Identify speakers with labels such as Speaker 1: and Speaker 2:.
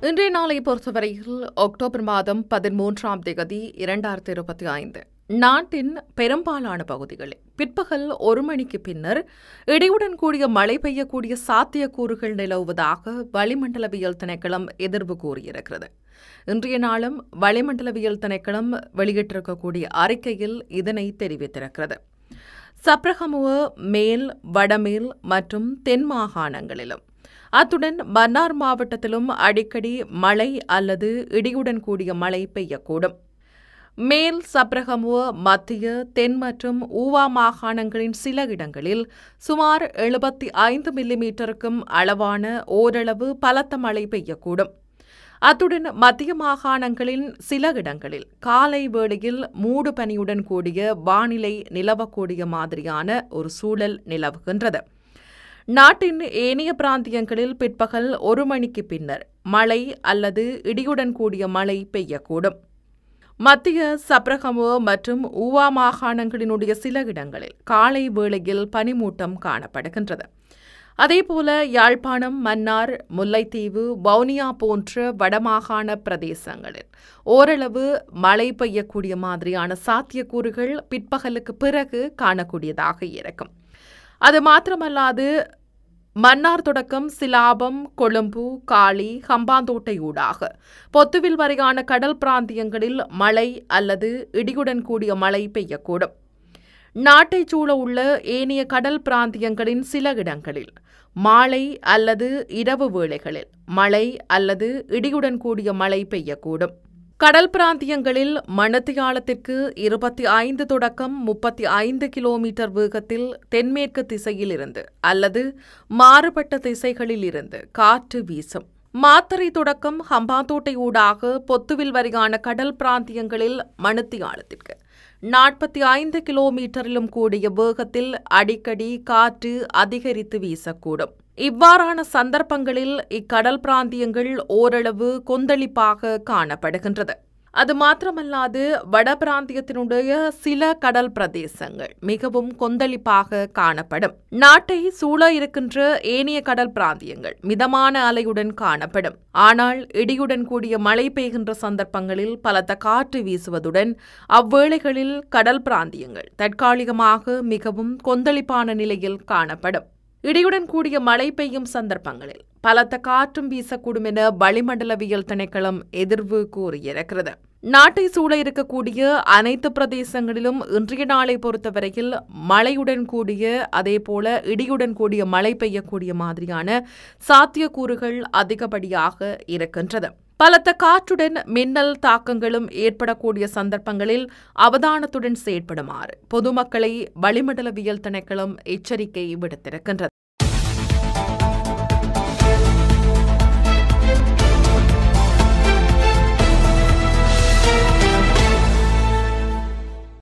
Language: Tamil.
Speaker 1: இன்றைய நாளை பொறுத்தவரையில் அக்டோபர் மாதம் 13ஆம் தேதி 2025 நாட்டின் பெரும்பாலான பகுதிகளில் பிற்பகல் 1 மணிக்கு பின்னர் இடியுடன் கூடிய மழை பெய்யக்கூடிய சாத்தியக்கூறுகள் நிலவுவதாக வளிமண்டலவியல் திணைக்களம் எதிர்வு கூறியிருக்கிறது. இன்றைய நாளும் வளிமண்டலவியல் திணைக்களம் வெளியிட்டிருக்கக்கூடிய அறிக்கையில் இதனை தெரிவித்திருக்கிறது. சப்ரகமுவ மேல், வடமேல் மற்றும் தென் மாகாணங்களிலும் அத்துடன் மன்னார் மாவட்டத்திலும் அடிக்கடி மழை அல்லது இடியுடன் கூடிய மழை பெய்யக்கூடும். மேல், சப்ரகமுவ, மத்திய, தென் மற்றும் ஊவா மாகாணங்களின் சில இடங்களில் சுமார் 75 மில்லிமீட்டருக்கும் அளவான ஓரளவு பலத்த மழை பெய்யக்கூடும். அத்துடன் மத்திய மாகாணங்களின் சில இடங்களில் காலை வேளையில் மூடு பனியுடன் கூடிய வானிலை நிலவக்கூடிய மாதிரியான ஒரு சூழல் நிலவுகின்றது. நாட்டின் ஏனைய பிராந்தியங்களில் பிற்பகல் 1 மணிக்கு பின்னர் மழை அல்லது இடியுடன் கூடிய மழை பெய்யக்கூடும். மத்திய, சப்ரகமுவ மற்றும் ஊவா மாகாணங்களினுடைய சில இடங்களில் காலை வேளையில் பனிமூட்டம் காணப்படுகின்றது. அதேபோல யாழ்ப்பாணம், மன்னார், முல்லைத்தீவு, வவுனியா போன்ற வடமாகாண பிரதேசங்களில் ஓரளவு மழை பெய்யக்கூடிய மாதிரியான சாத்தியக்கூறுகள் பிற்பகலுக்கு பிறகு காணக்கூடியதாக இருக்கும். அது மாத்திரமல்லாது மன்னார் தொடக்கம் சிலாபம், கொழும்பு, காலி, ஹம்பாந்தோட்டை ஊடாக பொத்துவில் வரையான கடல் பிராந்தியங்களில் மழை அல்லது இடியுடன் கூடிய மழை பெய்யக்கூடும். நாட்டைச் சூழ உள்ள ஏனைய கடல் பிராந்தியங்களின் சில இடங்களில் மாலை அல்லது இரவு வேளைகளில் மழை அல்லது இடியுடன் கூடிய மழை பெய்யக்கூடும். கடல் பிராந்தியங்களில் மணித்தியாலத்திற்கு 25 தொடக்கம் 35 கிலோமீட்டர் வேகத்தில் தென்மேற்கு திசையிலிருந்து அல்லது மாறுபட்ட திசைகளில் இருந்து காற்று வீசும். மாத்தறை தொடக்கம் ஹம்பாந்தோட்டை ஊடாக பொத்துவில் வரையான கடல் பிராந்தியங்களில் மணித்தியாலத்திற்கு 45 கிலோமீட்டரிலும் கூடிய வேகத்தில் அடிக்கடி காற்று அதிகரித்து வீசக்கூடும். இவ்வாறான சந்தர்ப்பங்களில் இக்கடல் பிராந்தியங்கள் ஓரளவு கொந்தளிப்பாக காணப்படுகின்றது. அது மாத்திரமல்லாது வட பிராந்தியத்தினுடைய சில கடல் பிரதேசங்கள் மிகவும் கொந்தளிப்பாக காணப்படும். நாட்டை சூழ இருக்கின்ற ஏனைய கடல் பிராந்தியங்கள் மிதமான அலையுடன் காணப்படும். ஆனால் இடியுடன் கூடிய மழை பெய்கின்ற சந்தர்ப்பங்களில் பலத்த காற்று வீசுவதுடன் அவ்வேளைகளில் கடல் பிராந்தியங்கள் தற்காலிகமாக மிகவும் கொந்தளிப்பான நிலையில் காணப்படும். இடியுடன் கூடிய மழை பெய்யும் சந்தர்ப்பங்களில் பலத்த காற்றும் வீசக்கூடும் என வளிமண்டலவியல் திணைக்களம் எதிர்வு கூறியிருக்கிறது. நாட்டை சூழ இருக்கக்கூடிய அனைத்து பிரதேசங்களிலும் இன்றைய நாளை பொறுத்தவரையில் மழையுடன் கூடிய அதேபோல இடியுடன் கூடிய மழை பெய்யக்கூடிய மாதிரியான சாத்தியக்கூறுகள் அதிகப்படியாக இருக்கின்றது. பலத்த காற்றுடன் மின்னல் தாக்கங்களும் ஏற்படக்கூடிய சந்தர்ப்பங்களில் அவதானத்துடன் செயற்படுமாறு பொதுமக்களை வளிமண்டலவியல் திணைக்களம் எச்சரிக்கை விடுத்திருக்கின்றது.